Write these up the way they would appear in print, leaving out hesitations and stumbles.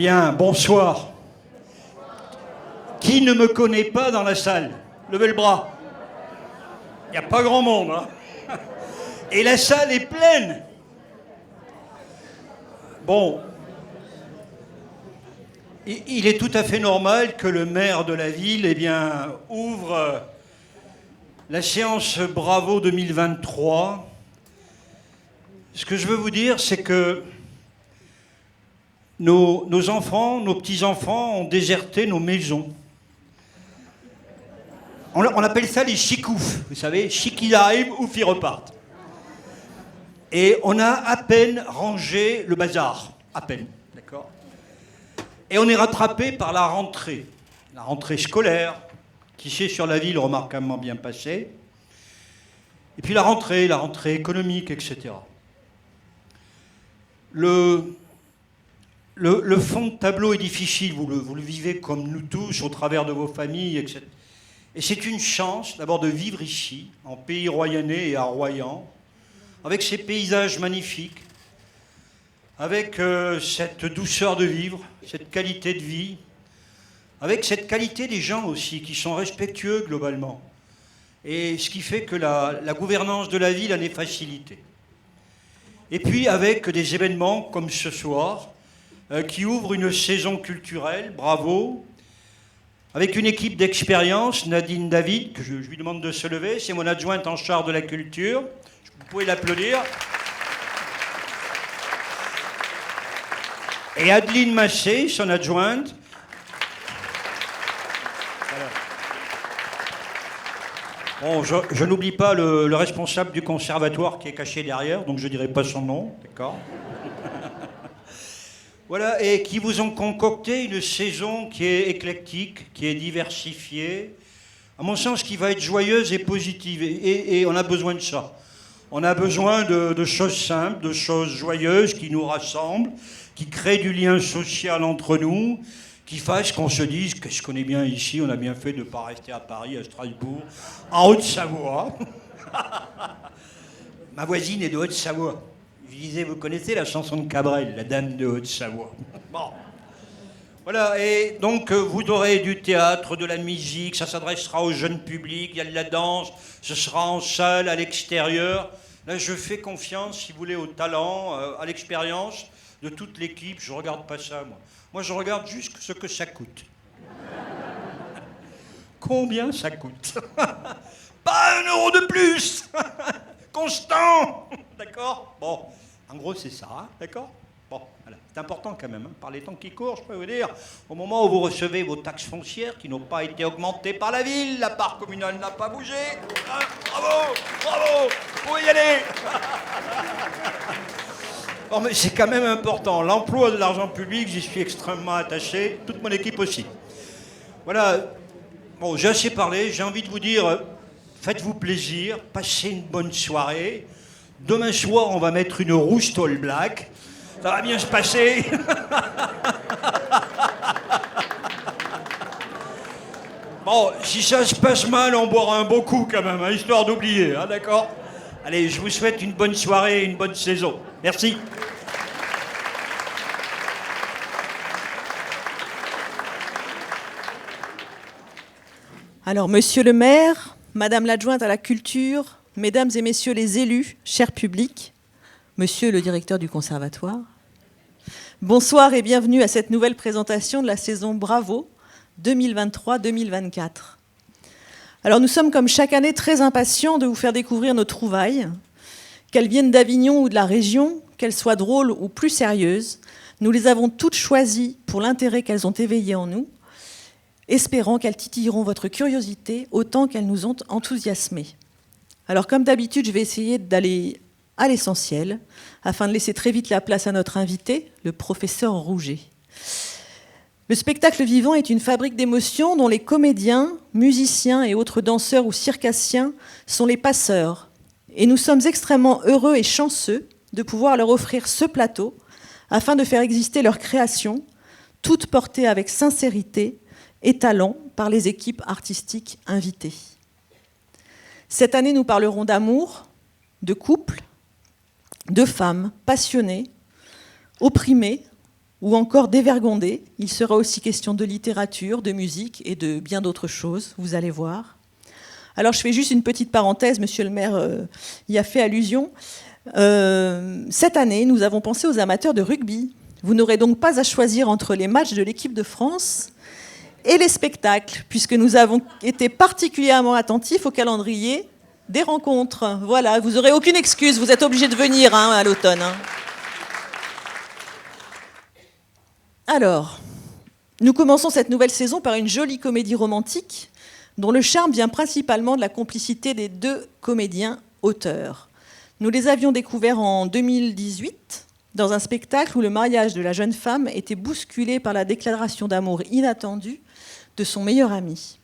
Bien, bonsoir. Qui ne me connaît pas dans la salle? Levez le bras. Il n'y a pas grand monde, hein. Et la salle est pleine. Bon, il est tout à fait normal que le maire de la ville, ouvre la séance Bravo 2023. Ce que je veux vous dire, c'est que nos enfants, nos petits-enfants ont déserté nos maisons. On appelle ça les chicoufs, vous savez, chic ils arrivent, ouf ils repartent. Et on a à peine rangé le bazar, à peine, d'accord. Et on est rattrapé par la rentrée scolaire, qui s'est sur la ville remarquablement bien passée. Et puis la rentrée économique, etc. Le fond de tableau est difficile, vous le vivez comme nous tous, au travers de vos familles, etc. Et c'est une chance d'abord de vivre ici, en pays royannais et à Royan, avec ces paysages magnifiques, avec cette douceur de vivre, cette qualité de vie, avec cette qualité des gens aussi, qui sont respectueux globalement. Et ce qui fait que la gouvernance de la ville en est facilitée. Et puis avec des événements comme ce soir, qui ouvrent une saison culturelle, bravo, avec une équipe d'expérience, Nadine David, que je lui demande de se lever, c'est mon adjointe en charge de la culture, vous pouvez l'applaudir. Et Adeline Massé, son adjointe. Bon, je n'oublie pas le responsable du conservatoire qui est caché derrière, donc je ne dirai pas son nom, d'accord. Voilà, et qui vous ont concocté une saison qui est éclectique, qui est diversifiée, à mon sens qui va être joyeuse et positive, et on a besoin de ça. On a besoin de choses simples, de choses joyeuses qui nous rassemblent, qui créent du lien social entre nous, qui fassent qu'on se dise qu'est-ce qu'on est bien ici, on a bien fait de ne pas rester à Paris, à Strasbourg, en Haute-Savoie. Ma voisine est de Haute-Savoie. Je disais, vous connaissez la chanson de Cabrel, La Dame de Haute-Savoie. Bon. Voilà, et donc vous aurez du théâtre, de la musique, ça s'adressera au jeune public, il y a de la danse, ce sera en salle, à l'extérieur. Là, je fais confiance, si vous voulez, au talent, à l'expérience de toute l'équipe. Je ne regarde pas ça, moi. Moi, je regarde juste ce que ça coûte. Combien ça coûte? Pas 1 euro de plus. Constant. D'accord? Bon, en gros, c'est ça, hein, d'accord? Bon, voilà. C'est important quand même, hein. Par les temps qui courent, je peux vous dire, au moment où vous recevez vos taxes foncières qui n'ont pas été augmentées par la ville, la part communale n'a pas bougé. Hein, bravo, bravo, vous pouvez y aller. Bon, mais c'est quand même important. L'emploi de l'argent public, j'y suis extrêmement attaché, toute mon équipe aussi. Voilà, bon, j'ai assez parlé, j'ai envie de vous dire, faites-vous plaisir, passez une bonne soirée. Demain soir, on va mettre une rousse All Black. Ça va bien se passer. Bon, si ça se passe mal, on boira un beau coup quand même, hein, histoire d'oublier, hein, d'accord? Allez, je vous souhaite une bonne soirée et une bonne saison. Merci. Alors, monsieur le maire, madame l'adjointe à la culture, mesdames et messieurs les élus, chers publics, monsieur le directeur du conservatoire, bonsoir et bienvenue à cette nouvelle présentation de la saison Bravo 2023-2024. Alors nous sommes comme chaque année très impatients de vous faire découvrir nos trouvailles. Qu'elles viennent d'Avignon ou de la région, qu'elles soient drôles ou plus sérieuses, nous les avons toutes choisies pour l'intérêt qu'elles ont éveillé en nous, espérant qu'elles titilleront votre curiosité autant qu'elles nous ont enthousiasmés. Alors comme d'habitude, je vais essayer d'aller à l'essentiel, afin de laisser très vite la place à notre invité, le professeur Rouget. Le spectacle vivant est une fabrique d'émotions dont les comédiens, musiciens et autres danseurs ou circassiens sont les passeurs. Et nous sommes extrêmement heureux et chanceux de pouvoir leur offrir ce plateau afin de faire exister leur création, toute portée avec sincérité et talent par les équipes artistiques invitées. Cette année, nous parlerons d'amour, de couple, de femmes passionnées, opprimées, ou encore Dévergondé. Il sera aussi question de littérature, de musique et de bien d'autres choses, vous allez voir. Alors je fais juste une petite parenthèse, monsieur le maire y a fait allusion. Cette année, nous avons pensé aux amateurs de rugby. Vous n'aurez donc pas à choisir entre les matchs de l'équipe de France et les spectacles, puisque nous avons été particulièrement attentifs au calendrier des rencontres. Voilà, vous n'aurez aucune excuse, vous êtes obligés de venir à l'automne. Alors, nous commençons cette nouvelle saison par une jolie comédie romantique dont le charme vient principalement de la complicité des deux comédiens-auteurs. Nous les avions découverts en 2018 dans un spectacle où le mariage de la jeune femme était bousculé par la déclaration d'amour inattendue de son meilleur ami.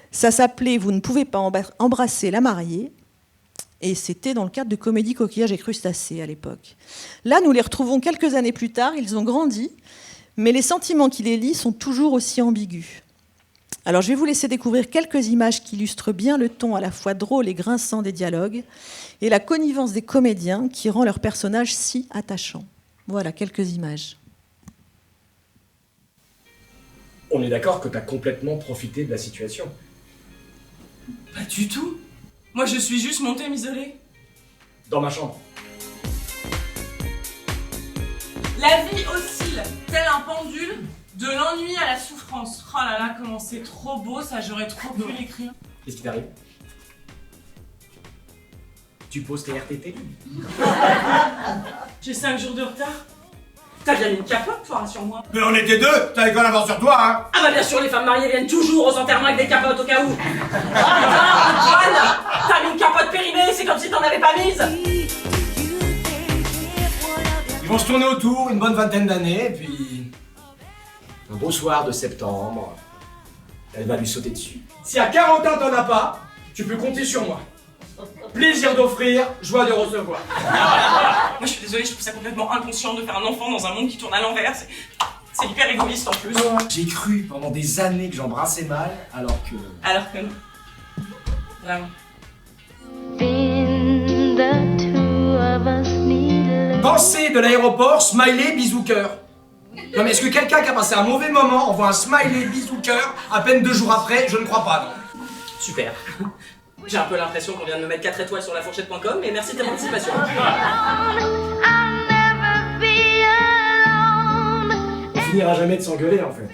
Ça s'appelait « Vous ne pouvez pas embrasser la mariée » et c'était dans le cadre de Comédie Coquillage et Crustacés à l'époque. Là, nous les retrouvons quelques années plus tard, ils ont grandi, mais les sentiments qui les lient sont toujours aussi ambigus. Alors je vais vous laisser découvrir quelques images qui illustrent bien le ton à la fois drôle et grinçant des dialogues et la connivence des comédiens qui rend leurs personnages si attachants. Voilà quelques images. On est d'accord que t'as complètement profité de la situation. Pas du tout. Moi, je suis juste montée m'isoler. Dans ma chambre. La vie oscille, tel un pendule, de l'ennui à la souffrance. Oh là là, comment c'est trop beau, ça, j'aurais trop pu l'écrire. Qu'est-ce qui t'arrive? Tu poses tes RTT? J'ai 5 jours de retard. T'as bien mis une capote, toi, rassure-moi. Mais on était deux, t'avais quoi d'avance sur toi, hein? Ah bah bien sûr, les femmes mariées viennent toujours aux enterrements avec des capotes au cas où. Ah putain, Antoine, t'as mis une capote périmée, c'est comme si t'en avais pas mise. Ils vont se tourner autour une bonne vingtaine d'années, et puis... un beau soir de septembre, elle va lui sauter dessus. Si à 40 ans t'en as pas, tu peux compter sur moi. Plaisir d'offrir, joie de recevoir. Moi je suis désolée, je trouve ça complètement inconscient de faire un enfant dans un monde qui tourne à l'envers. C'est hyper égoïste en plus. J'ai cru pendant des années que j'embrassais mal, alors que... Alors que non. Vraiment. Pensée de l'aéroport, smiley, bisou cœur. Non mais est-ce que quelqu'un qui a passé un mauvais moment envoie un smiley, bisou cœur à peine 2 jours après? Je ne crois pas, non. Super. J'ai un peu l'impression qu'on vient de me mettre 4 étoiles sur la fourchette.com, mais merci de ta participation. On finira jamais de s'engueuler en fait.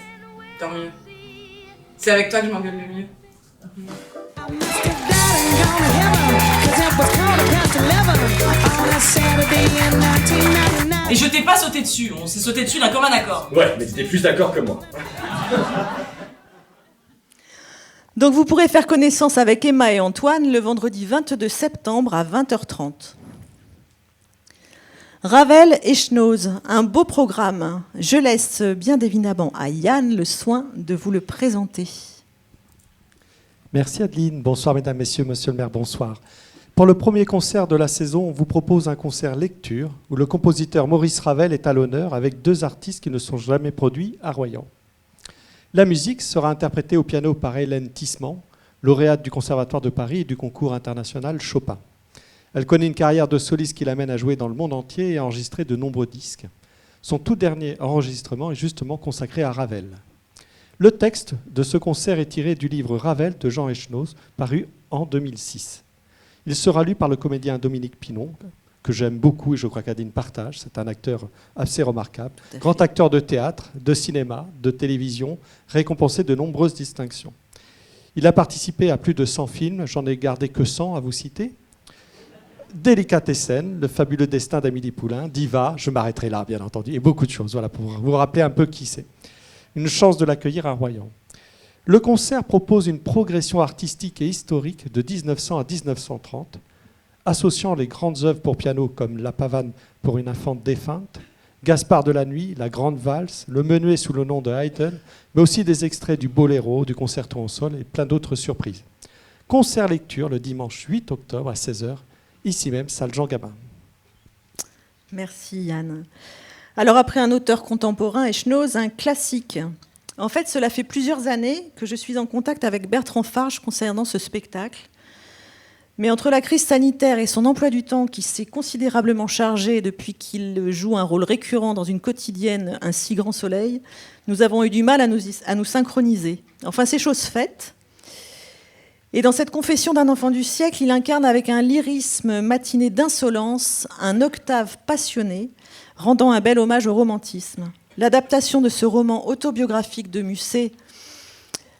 Tant mieux. C'est avec toi que je m'engueule le mieux. Et je t'ai pas sauté dessus, on s'est sauté dessus d'un commun accord. Ouais, mais t'étais plus d'accord que moi. Donc vous pourrez faire connaissance avec Emma et Antoine le vendredi 22 septembre à 20h30. Ravel et Schnoz, un beau programme. Je laisse bien évidemment à Yann le soin de vous le présenter. Merci Adeline. Bonsoir mesdames, messieurs, monsieur le maire, bonsoir. Pour le premier concert de la saison, on vous propose un concert lecture où le compositeur Maurice Ravel est à l'honneur avec 2 artistes qui ne sont jamais produits à Royan. La musique sera interprétée au piano par Hélène Tissement, lauréate du Conservatoire de Paris et du concours international Chopin. Elle connaît une carrière de soliste qui l'amène à jouer dans le monde entier et à enregistrer de nombreux disques. Son tout dernier enregistrement est justement consacré à Ravel. Le texte de ce concert est tiré du livre Ravel de Jean Echenoz, paru en 2006. Il sera lu par le comédien Dominique Pinon, que j'aime beaucoup et je crois qu'Adine partage. C'est un acteur assez remarquable. Grand acteur de théâtre, de cinéma, de télévision, récompensé de nombreuses distinctions. Il a participé à plus de 100 films, j'en ai gardé que 100 à vous citer. Délicatessen, Le fabuleux destin d'Amélie Poulain, Diva, je m'arrêterai là bien entendu, et beaucoup de choses, voilà, pour vous rappeler un peu qui c'est. Une chance de l'accueillir à Royan. Le concert propose une progression artistique et historique de 1900 à 1930, associant les grandes œuvres pour piano comme La pavane pour une infante défunte, Gaspard de la nuit, La grande valse, Le menuet sous le nom de Haydn, mais aussi des extraits du Boléro, du concerto en sol et plein d'autres surprises. Concert lecture le dimanche 8 octobre à 16h, ici même, salle Jean Gabin. Merci Yann. Alors après un auteur contemporain, Echenoz, un classique. En fait, cela fait plusieurs années que je suis en contact avec Bertrand Farge concernant ce spectacle. Mais entre la crise sanitaire et son emploi du temps qui s'est considérablement chargé depuis qu'il joue un rôle récurrent dans une quotidienne Un si grand soleil, nous avons eu du mal à nous synchroniser. Enfin, c'est chose faite. Et dans cette confession d'un enfant du siècle, il incarne avec un lyrisme matiné d'insolence un octave passionné, rendant un bel hommage au romantisme. L'adaptation de ce roman autobiographique de Musset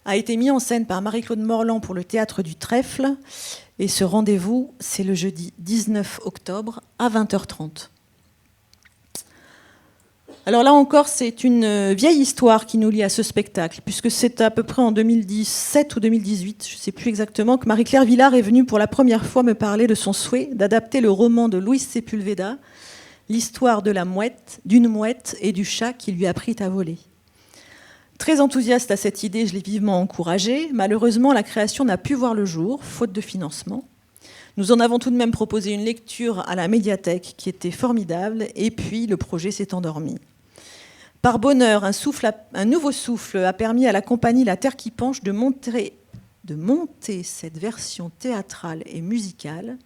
a été mise en scène par Marie-Claude Morland pour le Théâtre du Trèfle. Et ce rendez-vous, c'est le jeudi 19 octobre à 20h30. Alors là encore, c'est une vieille histoire qui nous lie à ce spectacle, puisque c'est à peu près en 2017 ou 2018, je ne sais plus exactement, que Marie-Claire Villard est venue pour la première fois me parler de son souhait d'adapter le roman de Luis Sepulveda, l'histoire de d'une mouette et du chat qui lui a appris à voler. Très enthousiaste à cette idée, je l'ai vivement encouragée. Malheureusement, la création n'a pu voir le jour, faute de financement. Nous en avons tout de même proposé une lecture à la médiathèque qui était formidable, et puis le projet s'est endormi. Par bonheur, un nouveau souffle a permis à la compagnie La Terre qui penche de monter cette version théâtrale et musicale.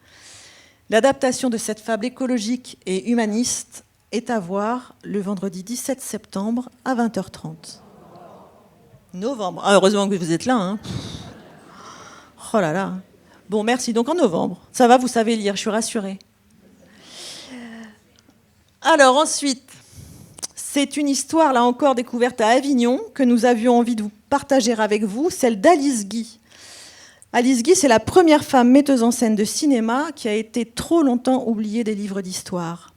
L'adaptation de cette fable écologique et humaniste est à voir le vendredi 17 septembre à 20h30. Novembre. Ah, heureusement que vous êtes là. Hein. Oh là là. Bon, merci. Donc en novembre. Ça va, vous savez lire, je suis rassurée. Alors ensuite, c'est une histoire, là encore, découverte à Avignon, que nous avions envie de vous partager avec vous, celle d'Alice Guy. Alice Guy, c'est la première femme metteuse en scène de cinéma qui a été trop longtemps oubliée des livres d'histoire.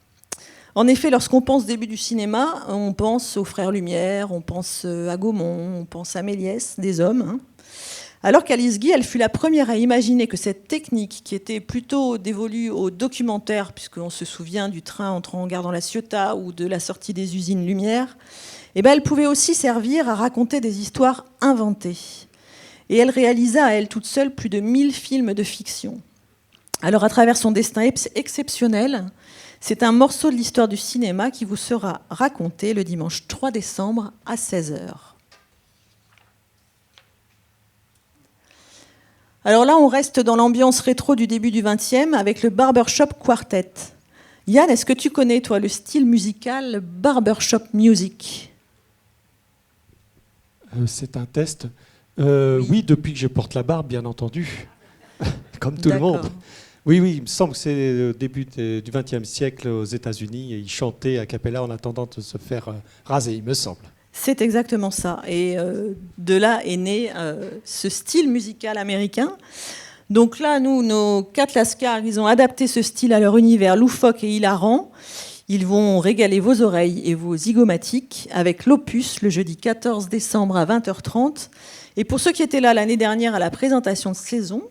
En effet, lorsqu'on pense début du cinéma, on pense aux Frères Lumière, on pense à Gaumont, on pense à Méliès, des hommes. Hein. Alors qu'Alice Guy, elle fut la première à imaginer que cette technique, qui était plutôt dévolue au documentaire, puisqu'on se souvient du train entrant en gare dans la Ciotat ou de la sortie des usines Lumière, eh ben, elle pouvait aussi servir à raconter des histoires inventées. Et elle réalisa à elle toute seule plus de 1000 films de fiction. Alors à travers son destin exceptionnel, c'est un morceau de l'histoire du cinéma qui vous sera raconté le dimanche 3 décembre à 16h. Alors là, on reste dans l'ambiance rétro du début du XXe avec le Barbershop Quartet. Yann, est-ce que tu connais, toi, le style musical Barbershop Music ? C'est un test. Oui, depuis que je porte la barbe, bien entendu. Comme tout le monde. Oui, il me semble que c'est au début du XXe siècle aux États-Unis. Et ils chantaient a cappella en attendant de se faire raser, il me semble. C'est exactement ça. Et de là est né ce style musical américain. Donc là, nous, nos 4 lascars, ils ont adapté ce style à leur univers loufoque et hilarant. Ils vont régaler vos oreilles et vos zygomatiques avec l'Opus le jeudi 14 décembre à 20h30. Et pour ceux qui étaient là l'année dernière à la présentation de saison,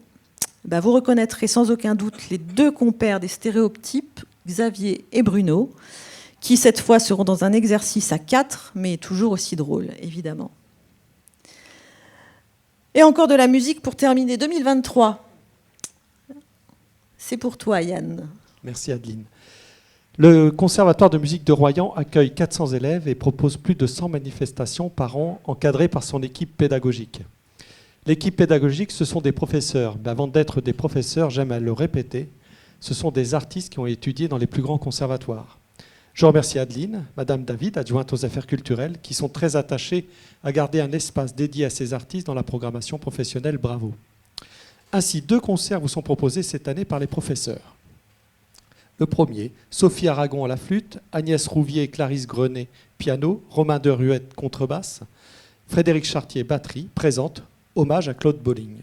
bah vous reconnaîtrez sans aucun doute les 2 compères des stéréotypes, Xavier et Bruno, qui cette fois seront dans un exercice à 4, mais toujours aussi drôle, évidemment. Et encore de la musique pour terminer 2023. C'est pour toi, Yann. Merci, Adeline. Le Conservatoire de musique de Royan accueille 400 élèves et propose plus de 100 manifestations par an encadrées par son équipe pédagogique. L'équipe pédagogique, ce sont des professeurs. Mais avant d'être des professeurs, j'aime à le répéter, ce sont des artistes qui ont étudié dans les plus grands conservatoires. Je remercie Adeline, Madame David, adjointe aux affaires culturelles, qui sont très attachées à garder un espace dédié à ces artistes dans la programmation professionnelle. Bravo. Ainsi, 2 concerts vous sont proposés cette année par les professeurs. Le premier, Sophie Aragon à la flûte, Agnès Rouvier et Clarisse Grenet, piano, Romain Deruette, contrebasse, Frédéric Chartier, batterie, présente hommage à Claude Bolling.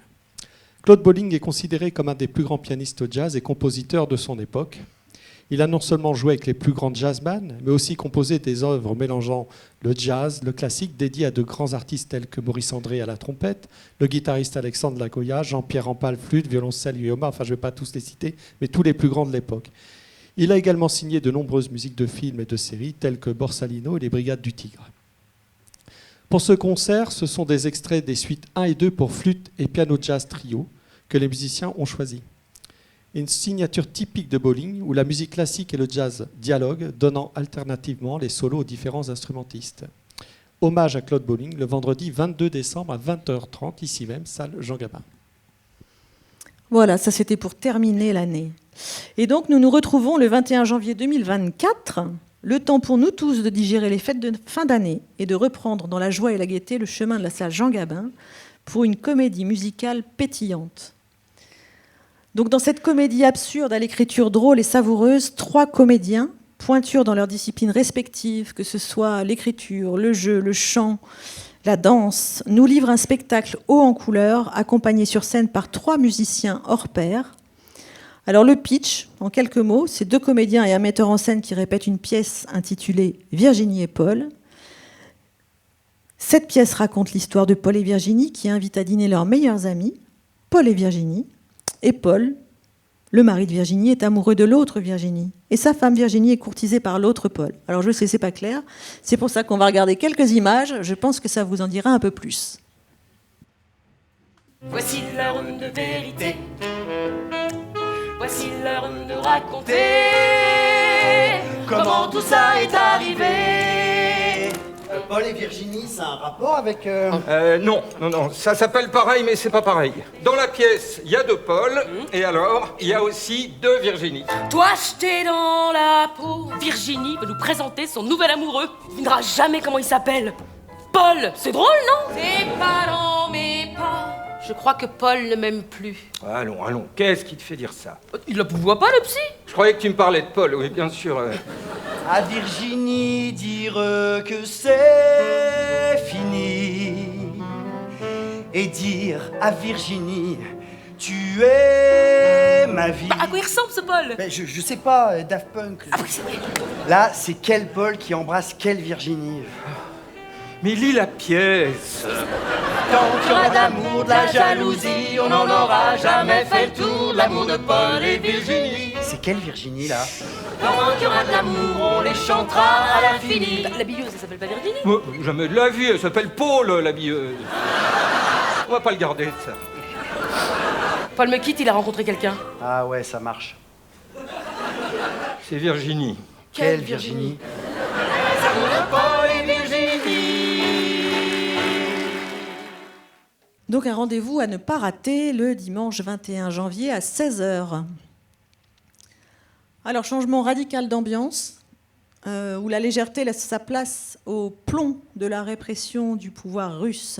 Claude Bolling est considéré comme un des plus grands pianistes jazz et compositeurs de son époque. Il a non seulement joué avec les plus grands jazzman, mais aussi composé des œuvres mélangeant le jazz, le classique, dédié à de grands artistes tels que Maurice André à la trompette, le guitariste Alexandre Lagoya, Jean-Pierre Rampal, flûte, violoncelle, Guillaume, enfin je ne vais pas tous les citer, mais tous les plus grands de l'époque. Il a également signé de nombreuses musiques de films et de séries telles que Borsalino et les Brigades du Tigre. Pour ce concert, ce sont des extraits des suites 1 et 2 pour flûte et piano jazz trio que les musiciens ont choisis. Une signature typique de Bolling où la musique classique et le jazz dialoguent, donnant alternativement les solos aux différents instrumentistes. Hommage à Claude Bolling le vendredi 22 décembre à 20h30, ici même, salle Jean Gabin. Voilà, ça c'était pour terminer l'année. Et donc nous nous retrouvons le 21 janvier 2024, le temps pour nous tous de digérer les fêtes de fin d'année et de reprendre dans la joie et la gaieté le chemin de la salle Jean Gabin pour une comédie musicale pétillante. Donc dans cette comédie absurde à l'écriture drôle et savoureuse, 3 comédiens, pointures dans leurs disciplines respectives, que ce soit l'écriture, le jeu, le chant, la danse, nous livrent un spectacle haut en couleurs, accompagné sur scène par 3 musiciens hors pair. Alors le pitch, en quelques mots, c'est 2 comédiens et un metteur en scène qui répètent une pièce intitulée « Virginie et Paul ». Cette pièce raconte l'histoire de Paul et Virginie qui invitent à dîner leurs meilleurs amis, Paul et Virginie. Et Paul, le mari de Virginie, est amoureux de l'autre Virginie. Et sa femme Virginie est courtisée par l'autre Paul. Alors je sais, c'est pas clair. C'est pour ça qu'on va regarder quelques images. Je pense que ça vous en dira un peu plus. Voici l'heure de vérité. Voici l'heure de raconter comment tout ça est arrivé. Paul et Virginie, c'est un rapport avec... Non, ça s'appelle pareil, mais c'est pas pareil. Dans la pièce, il y a 2 Paul, et alors, il y a aussi 2 Virginie. Toi, jeté dans la peau, Virginie veut nous présenter son nouvel amoureux. Il ne dira jamais comment il s'appelle. Paul, c'est drôle, non? C'est pas dans mes pas. Je crois que Paul ne m'aime plus. Allons, qu'est-ce qui te fait dire ça? Il la voit pas, le psy? Je croyais que tu me parlais de Paul, oui, bien sûr. À Virginie dire que c'est fini. Et dire à Virginie, tu es ma vie. Bah, à quoi il ressemble, ce Paul? Ben, je sais pas, Daft Punk. Ah oui, c'est vrai. Là, c'est quel Paul qui embrasse quelle Virginie? Mais lis la pièce. Tant qu'il y aura de l'amour, de la jalousie, on n'en aura jamais fait le tour. L'amour de Paul et Virginie. C'est quelle Virginie, là? Tant qu'il y aura de l'amour, on les chantera à l'infini. Bah, la billeuse, elle s'appelle pas Virginie? Oh, jamais de la vie, elle s'appelle Paul, la billeuse. On va pas le garder, ça. Paul me quitte, il a rencontré quelqu'un. Ah ouais, ça marche. C'est Virginie. Quelle Virginie? Donc un rendez-vous à ne pas rater le dimanche 21 janvier à 16h. Alors changement radical d'ambiance, où la légèreté laisse sa place au plomb de la répression du pouvoir russe.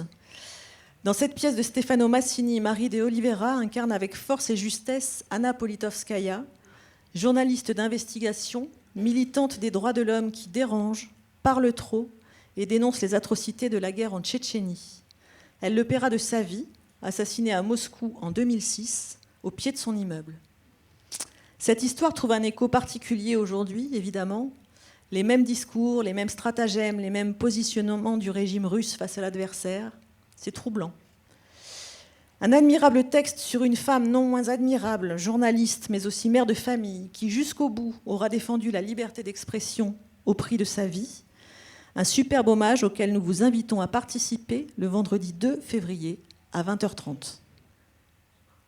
Dans cette pièce de Stefano Massini, Marie de Oliveira incarne avec force et justesse Anna Politkovskaya, journaliste d'investigation, militante des droits de l'homme qui dérange, parle trop et dénonce les atrocités de la guerre en Tchétchénie. Elle le paiera de sa vie, assassinée à Moscou en 2006, au pied de son immeuble. Cette histoire trouve un écho particulier aujourd'hui, évidemment. Les mêmes discours, les mêmes stratagèmes, les mêmes positionnements du régime russe face à l'adversaire. C'est troublant. Un admirable texte sur une femme non moins admirable, journaliste, mais aussi mère de famille, qui jusqu'au bout aura défendu la liberté d'expression au prix de sa vie. Un superbe hommage auquel nous vous invitons à participer le vendredi 2 février à 20h30.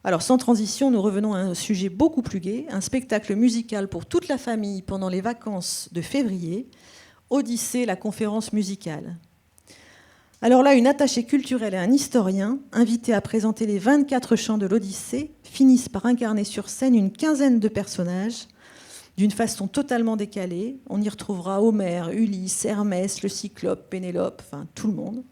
Alors sans transition, nous revenons à un sujet beaucoup plus gai, un spectacle musical pour toute la famille pendant les vacances de février, Odyssée, la conférence musicale. Alors là, une attachée culturelle et un historien, invités à présenter les 24 chants de l'Odyssée, finissent par incarner sur scène une quinzaine de personnages, d'une façon totalement décalée. On y retrouvera Homère, Ulysse, Hermès, le Cyclope, Pénélope, enfin tout le monde.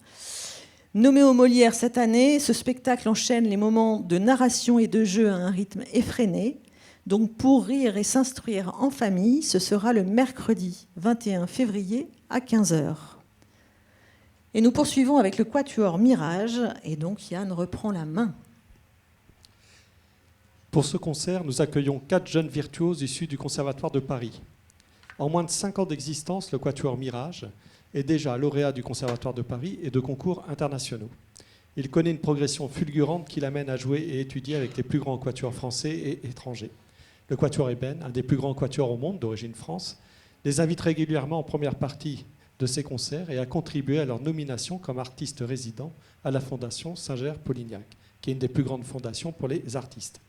Nommé au Molière cette année, ce spectacle enchaîne les moments de narration et de jeu à un rythme effréné. Donc pour rire et s'instruire en famille, ce sera le mercredi 21 février à 15h. Et nous poursuivons avec le Quatuor Mirage, et donc Yann reprend la main. Pour ce concert, nous accueillons 4 jeunes virtuoses issus du Conservatoire de Paris. En moins de 5 ans d'existence, le Quatuor Mirage est déjà lauréat du Conservatoire de Paris et de concours internationaux. Il connaît une progression fulgurante qui l'amène à jouer et étudier avec les plus grands quatuors français et étrangers. Le Quatuor Eben, un des plus grands quatuors au monde d'origine France, les invite régulièrement en première partie de ses concerts et a contribué à leur nomination comme artiste résident à la Fondation Singer-Polignac, qui est une des plus grandes fondations pour les artistes.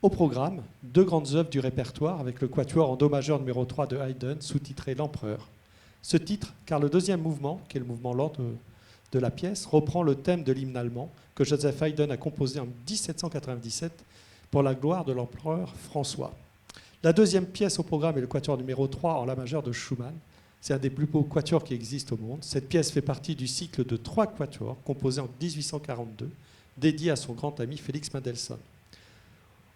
Au programme, 2 grandes œuvres du répertoire avec le quatuor en do majeur numéro 3 de Haydn, sous-titré L'Empereur. Ce titre, car le deuxième mouvement, qui est le mouvement lent de la pièce, reprend le thème de l'hymne allemand que Joseph Haydn a composé en 1797 pour la gloire de l'empereur François. La deuxième pièce au programme est le quatuor numéro 3 en la majeure de Schumann. C'est un des plus beaux quatuors qui existent au monde. Cette pièce fait partie du cycle de 3 quatuors composés en 1842, dédié à son grand ami Félix Mendelssohn.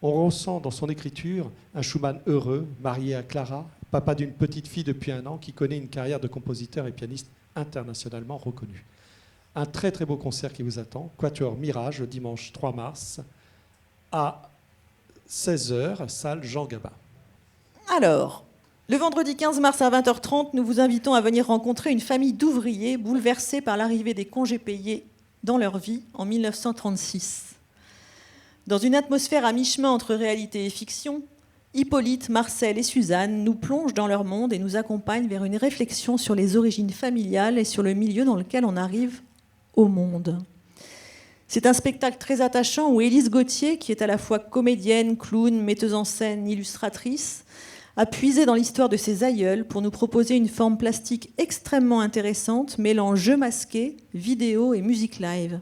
On ressent dans son écriture un Schumann heureux, marié à Clara, papa d'une petite fille depuis 1 an qui connaît une carrière de compositeur et pianiste internationalement reconnu. Un très très beau concert qui vous attend, Quatuor Mirage, le dimanche 3 mars, à 16h, salle Jean Gabin. Alors, le vendredi 15 mars à 20h30, nous vous invitons à venir rencontrer une famille d'ouvriers bouleversés par l'arrivée des congés payés dans leur vie en 1936. Dans une atmosphère à mi-chemin entre réalité et fiction, Hippolyte, Marcel et Suzanne nous plongent dans leur monde et nous accompagnent vers une réflexion sur les origines familiales et sur le milieu dans lequel on arrive au monde. C'est un spectacle très attachant où Élise Gauthier, qui est à la fois comédienne, clown, metteuse en scène, illustratrice, a puisé dans l'histoire de ses aïeuls pour nous proposer une forme plastique extrêmement intéressante, mêlant jeu masqué, vidéo et musique live.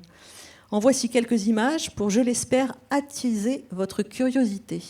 En voici quelques images pour, je l'espère, attiser votre curiosité.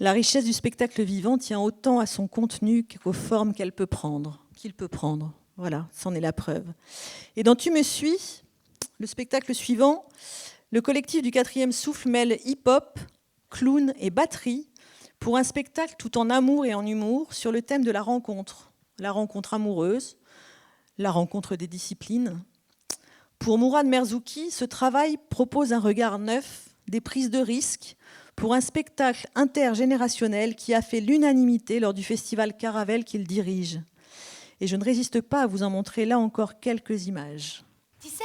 La richesse du spectacle vivant tient autant à son contenu qu'aux formes qu'il peut prendre. Voilà, c'en est la preuve. Et dans Tu me suis, le spectacle suivant, le collectif du 4e souffle mêle hip-hop, clown et batterie pour un spectacle tout en amour et en humour sur le thème de la rencontre amoureuse, la rencontre des disciplines. Pour Mourad Merzouki, ce travail propose un regard neuf, des prises de risques, pour un spectacle intergénérationnel qui a fait l'unanimité lors du festival Caravelle qu'il dirige. Et je ne résiste pas à vous en montrer là encore quelques images. Tu sais,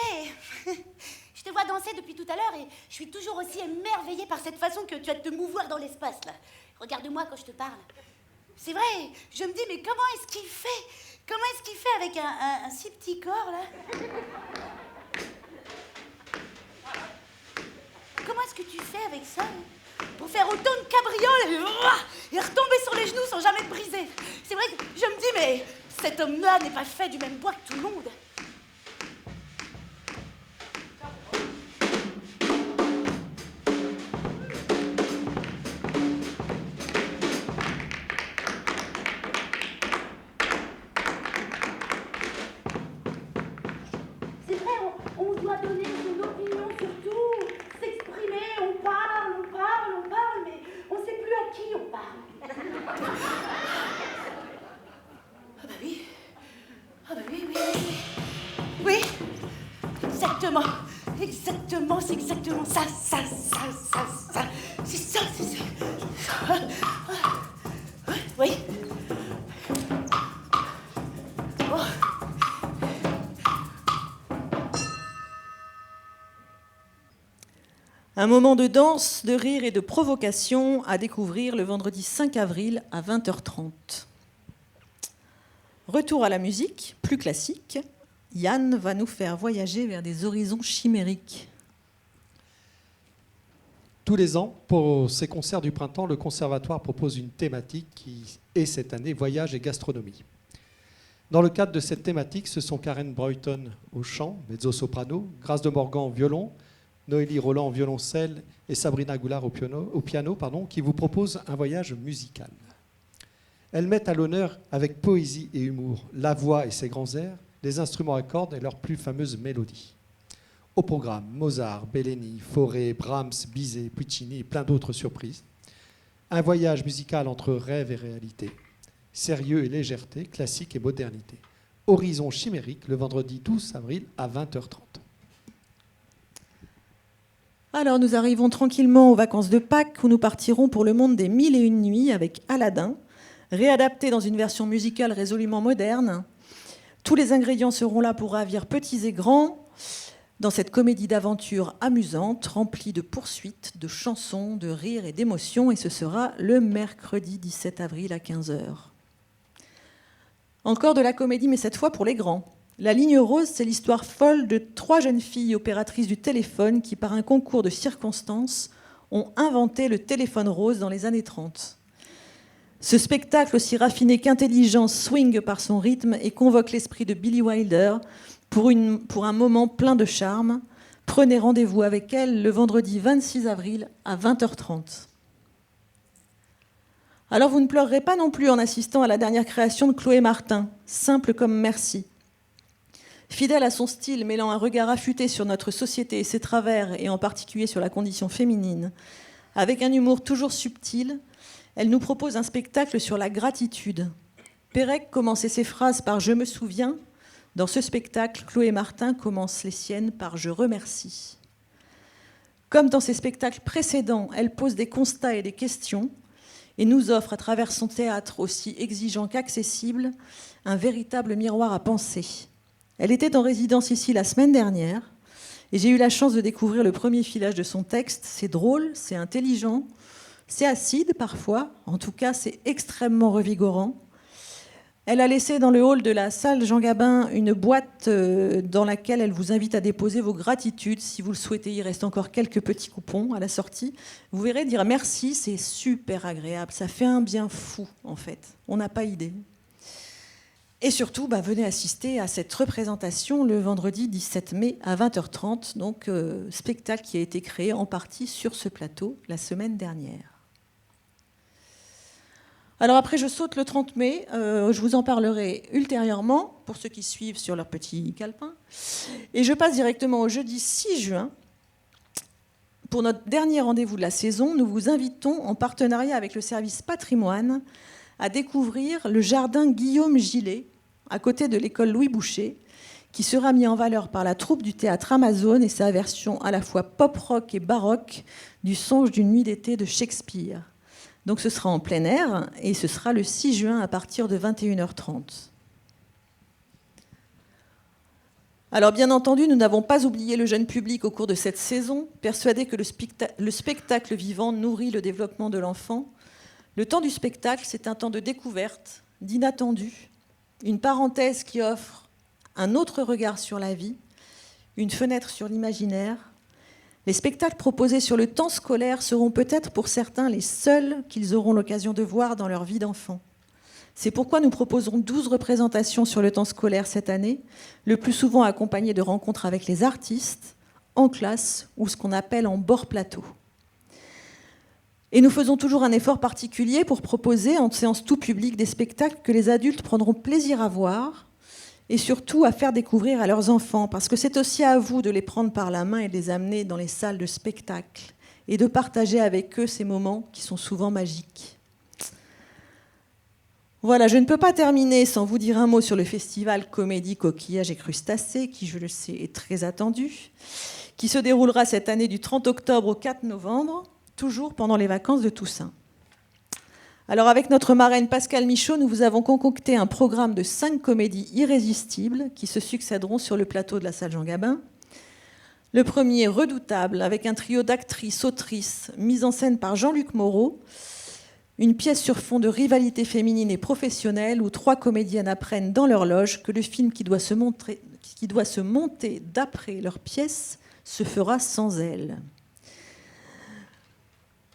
je te vois danser depuis tout à l'heure et je suis toujours aussi émerveillée par cette façon que tu as de te mouvoir dans l'espace, là. Regarde-moi quand je te parle. C'est vrai, je me dis, mais comment est-ce qu'il fait? Comment est-ce qu'il fait avec un si petit corps, là? Comment est-ce que tu fais avec ça, hein, pour faire autant de cabrioles et retomber sur les genoux sans jamais te briser? C'est vrai que je me dis, mais cet homme-là n'est pas fait du même bois que tout le monde. C'est vrai, on doit donner son opinion sur tout, s'exprimer, on parle, mais on ne sait plus à qui on parle. Ah bah oui. Ah bah oui. Oui, exactement, c'est exactement ça. C'est ça. Oui. Oh. Un moment de danse, de rire et de provocation à découvrir le vendredi 5 avril à 20h30. Retour à la musique, plus classique. Yann va nous faire voyager vers des horizons chimériques. Tous les ans, pour ces concerts du printemps, le Conservatoire propose une thématique qui est cette année voyage et gastronomie. Dans le cadre de cette thématique, ce sont Karen Breuton au chant, mezzo-soprano, Grâce de Morgan au violon, Noélie Roland au violoncelle et Sabrina Goulard au piano, qui vous proposent un voyage musical. Elles mettent à l'honneur, avec poésie et humour, la voix et ses grands airs, les instruments à cordes et leurs plus fameuses mélodies. Au programme, Mozart, Bellini, Fauré, Brahms, Bizet, Puccini et plein d'autres surprises. Un voyage musical entre rêve et réalité, sérieux et légèreté, classique et modernité. Horizon chimérique, le vendredi 12 avril à 20h30. Alors nous arrivons tranquillement aux vacances de Pâques où nous partirons pour le monde des 1001 nuits avec Aladdin, réadapté dans une version musicale résolument moderne. Tous les ingrédients seront là pour ravir petits et grands dans cette comédie d'aventure amusante, remplie de poursuites, de chansons, de rires et d'émotions, et ce sera le mercredi 17 avril à 15h. Encore de la comédie, mais cette fois pour les grands. La ligne rose, c'est l'histoire folle de 3 jeunes filles opératrices du téléphone qui, par un concours de circonstances, ont inventé le téléphone rose dans les années 30. Ce spectacle, aussi raffiné qu'intelligent, swing par son rythme et convoque l'esprit de Billy Wilder pour un moment plein de charme. Prenez rendez-vous avec elle le vendredi 26 avril à 20h30. Alors vous ne pleurerez pas non plus en assistant à la dernière création de Chloé Martin, Simple comme merci. Fidèle à son style, mêlant un regard affûté sur notre société et ses travers, et en particulier sur la condition féminine, avec un humour toujours subtil, elle nous propose un spectacle sur la gratitude. Pérec commençait ses phrases par « Je me souviens ». Dans ce spectacle, Chloé Martin commence les siennes par « Je remercie ». Comme dans ses spectacles précédents, elle pose des constats et des questions et nous offre, à travers son théâtre aussi exigeant qu'accessible, un véritable miroir à penser. Elle était en résidence ici la semaine dernière et j'ai eu la chance de découvrir le premier filage de son texte. C'est drôle, c'est intelligent, c'est acide parfois, en tout cas c'est extrêmement revigorant. Elle a laissé dans le hall de la salle Jean Gabin une boîte dans laquelle elle vous invite à déposer vos gratitudes. Si vous le souhaitez, il reste encore quelques petits coupons à la sortie. Vous verrez, dire merci, c'est super agréable. Ça fait un bien fou, en fait. On n'a pas idée. Et surtout, venez assister à cette représentation le vendredi 17 mai à 20h30. Donc, spectacle qui a été créé en partie sur ce plateau la semaine dernière. Alors après, je saute le 30 mai, je vous en parlerai ultérieurement, pour ceux qui suivent sur leur petit calepin. Et je passe directement au jeudi 6 juin. Pour notre dernier rendez-vous de la saison, nous vous invitons, en partenariat avec le service patrimoine, à découvrir le jardin Guillaume Gillet, à côté de l'école Louis Boucher, qui sera mis en valeur par la troupe du théâtre Amazon et sa version à la fois pop-rock et baroque du Songe d'une nuit d'été de Shakespeare. Donc ce sera en plein air et ce sera le 6 juin à partir de 21h30. Alors bien entendu, nous n'avons pas oublié le jeune public au cours de cette saison, persuadé que le spectacle vivant nourrit le développement de l'enfant. Le temps du spectacle, c'est un temps de découverte, d'inattendu, une parenthèse qui offre un autre regard sur la vie, une fenêtre sur l'imaginaire. Les spectacles proposés sur le temps scolaire seront peut-être pour certains les seuls qu'ils auront l'occasion de voir dans leur vie d'enfant. C'est pourquoi nous proposons 12 représentations sur le temps scolaire cette année, le plus souvent accompagnées de rencontres avec les artistes, en classe ou ce qu'on appelle en bord plateau. Et nous faisons toujours un effort particulier pour proposer en séance tout public des spectacles que les adultes prendront plaisir à voir, et surtout à faire découvrir à leurs enfants, parce que c'est aussi à vous de les prendre par la main et de les amener dans les salles de spectacle et de partager avec eux ces moments qui sont souvent magiques. Voilà, je ne peux pas terminer sans vous dire un mot sur le festival Comédie, Coquillages et Crustacés, qui, je le sais, est très attendu, qui se déroulera cette année du 30 octobre au 4 novembre, toujours pendant les vacances de Toussaint. Alors avec notre marraine Pascale Michaud, nous vous avons concocté un programme de 5 comédies irrésistibles qui se succéderont sur le plateau de la salle Jean Gabin. Le premier, Redoutable, avec un trio d'actrices, autrices, mise en scène par Jean-Luc Moreau, une pièce sur fond de rivalité féminine et professionnelle où 3 comédiennes apprennent dans leur loge que le film qui doit se monter d'après leur pièce se fera sans elles.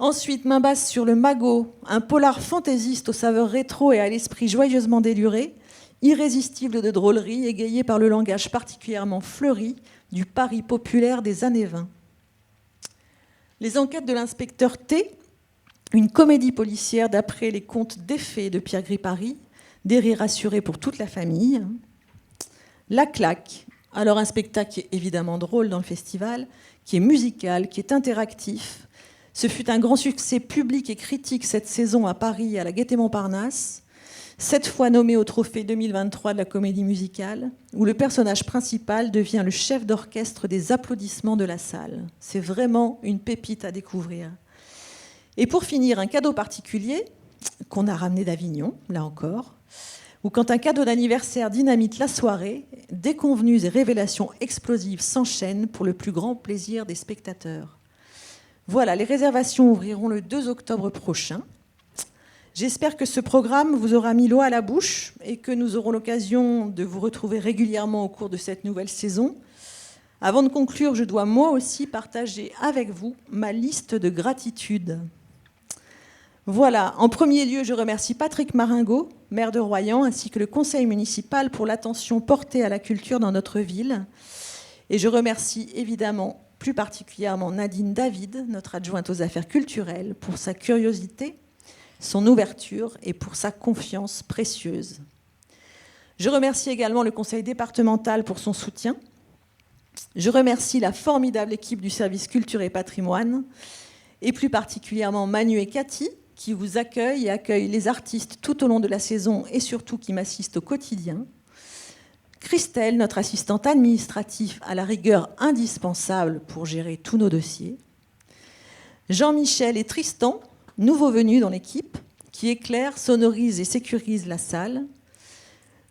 Ensuite, main basse sur le Magot, un polar fantaisiste aux saveurs rétro et à l'esprit joyeusement déluré, irrésistible de drôlerie, égayé par le langage particulièrement fleuri du Paris populaire des années 20. Les enquêtes de l'inspecteur T, une comédie policière d'après les contes d'effets de Pierre Gripari, des rires assurés pour toute la famille. La Claque, alors un spectacle qui est évidemment drôle dans le festival, qui est musical, qui est interactif. Ce fut un grand succès public et critique cette saison à Paris, à la Gaîté-Montparnasse, 7 fois nommé au trophée 2023 de la comédie musicale, où le personnage principal devient le chef d'orchestre des applaudissements de la salle. C'est vraiment une pépite à découvrir. Et pour finir, un cadeau particulier qu'on a ramené d'Avignon, là encore, où quand un cadeau d'anniversaire dynamite la soirée, déconvenues et révélations explosives s'enchaînent pour le plus grand plaisir des spectateurs. Voilà, les réservations ouvriront le 2 octobre prochain. J'espère que ce programme vous aura mis l'eau à la bouche et que nous aurons l'occasion de vous retrouver régulièrement au cours de cette nouvelle saison. Avant de conclure, je dois moi aussi partager avec vous ma liste de gratitude. Voilà, en premier lieu, je remercie Patrick Maringot, maire de Royan, ainsi que le conseil municipal pour l'attention portée à la culture dans notre ville. Et je remercie évidemment plus particulièrement Nadine David, notre adjointe aux affaires culturelles, pour sa curiosité, son ouverture et pour sa confiance précieuse. Je remercie également le conseil départemental pour son soutien. Je remercie la formidable équipe du service culture et patrimoine, et plus particulièrement Manu et Cathy, qui vous accueillent et accueillent les artistes tout au long de la saison et surtout qui m'assistent au quotidien. Christelle, notre assistante administrative, à la rigueur indispensable pour gérer tous nos dossiers. Jean-Michel et Tristan, nouveaux venus dans l'équipe, qui éclairent, sonorisent et sécurisent la salle.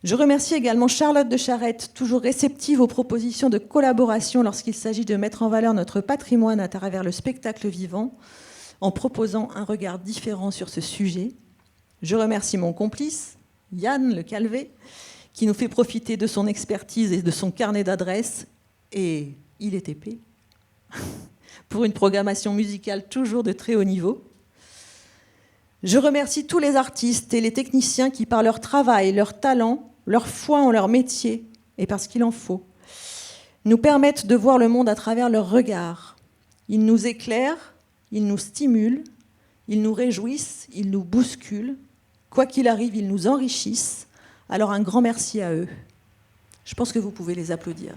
Je remercie également Charlotte de Charette, toujours réceptive aux propositions de collaboration lorsqu'il s'agit de mettre en valeur notre patrimoine à travers le spectacle vivant, en proposant un regard différent sur ce sujet. Je remercie mon complice, Yann Le Calvé, qui nous fait profiter de son expertise et de son carnet d'adresses, et il est épais, pour une programmation musicale toujours de très haut niveau. Je remercie tous les artistes et les techniciens qui, par leur travail, leur talent, leur foi en leur métier, et parce qu'il en faut, nous permettent de voir le monde à travers leur regard. Ils nous éclairent, ils nous stimulent, ils nous réjouissent, ils nous bousculent. Quoi qu'il arrive, ils nous enrichissent. Alors un grand merci à eux. Je pense que vous pouvez les applaudir.